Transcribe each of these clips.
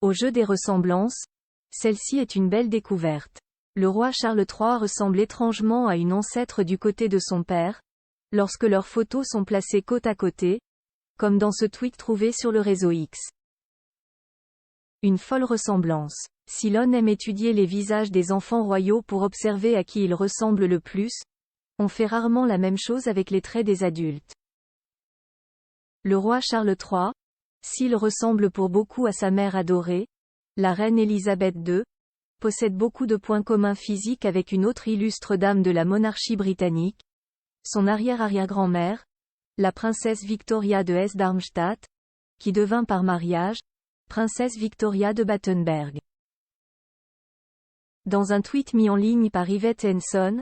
Au jeu des ressemblances, celle-ci est une belle découverte. Le roi Charles III ressemble étrangement à une ancêtre du côté de son père, lorsque leurs photos sont placées côte à côté, comme dans ce tweet trouvé sur le réseau X. Une folle ressemblance. Si l'on aime étudier les visages des enfants royaux pour observer à qui ils ressemblent le plus, on fait rarement la même chose avec les traits des adultes. Le roi Charles III, s'il ressemble pour beaucoup à sa mère adorée, la reine Elisabeth II, possède beaucoup de points communs physiques avec une autre illustre dame de la monarchie britannique, son arrière-arrière-grand-mère, la princesse Victoria de Hesse-Darmstadt, qui devint par mariage, princesse Victoria de Battenberg. Dans un tweet mis en ligne par Yvette Henson,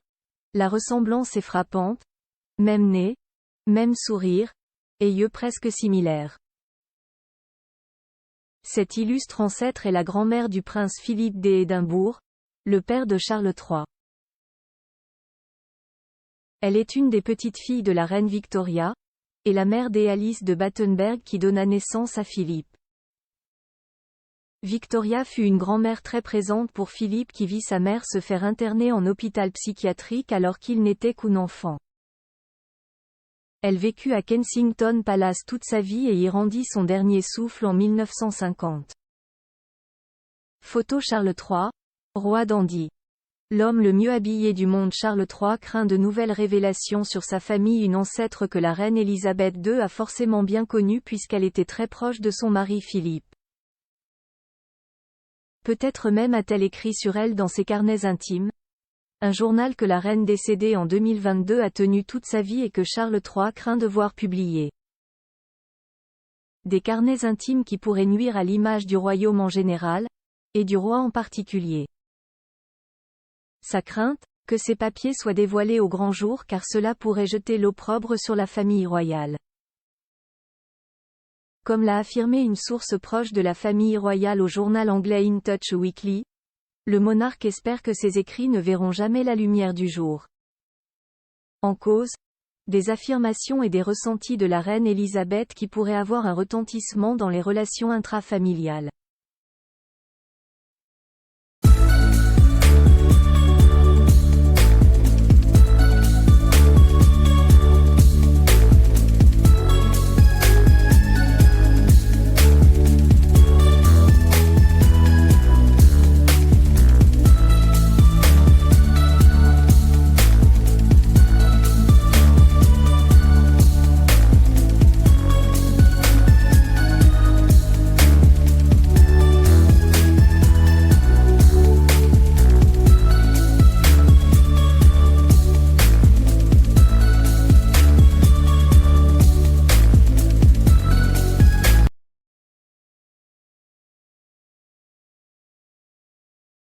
la ressemblance est frappante, même nez, même sourire, et yeux presque similaires. Cette illustre ancêtre est la grand-mère du prince Philippe d'Édimbourg, le père de Charles III. Elle est une des petites filles de la reine Victoria, et la mère d'Alice de Battenberg qui donna naissance à Philippe. Victoria fut une grand-mère très présente pour Philippe qui vit sa mère se faire interner en hôpital psychiatrique alors qu'il n'était qu'un enfant. Elle vécut à Kensington Palace toute sa vie et y rendit son dernier souffle en 1950. Photo Charles III, roi dandy. L'homme le mieux habillé du monde Charles III craint de nouvelles révélations sur sa famille, une ancêtre que la reine Elisabeth II a forcément bien connue puisqu'elle était très proche de son mari Philippe. Peut-être même a-t-elle écrit sur elle dans ses carnets intimes, un journal que la reine décédée en 2022 a tenu toute sa vie et que Charles III craint de voir publier. Des carnets intimes qui pourraient nuire à l'image du royaume en général, et du roi en particulier. Sa crainte, que ces papiers soient dévoilés au grand jour car cela pourrait jeter l'opprobre sur la famille royale. Comme l'a affirmé une source proche de la famille royale au journal anglais In Touch Weekly, le monarque espère que ses écrits ne verront jamais la lumière du jour. En cause, des affirmations et des ressentis de la reine Elisabeth qui pourraient avoir un retentissement dans les relations intrafamiliales.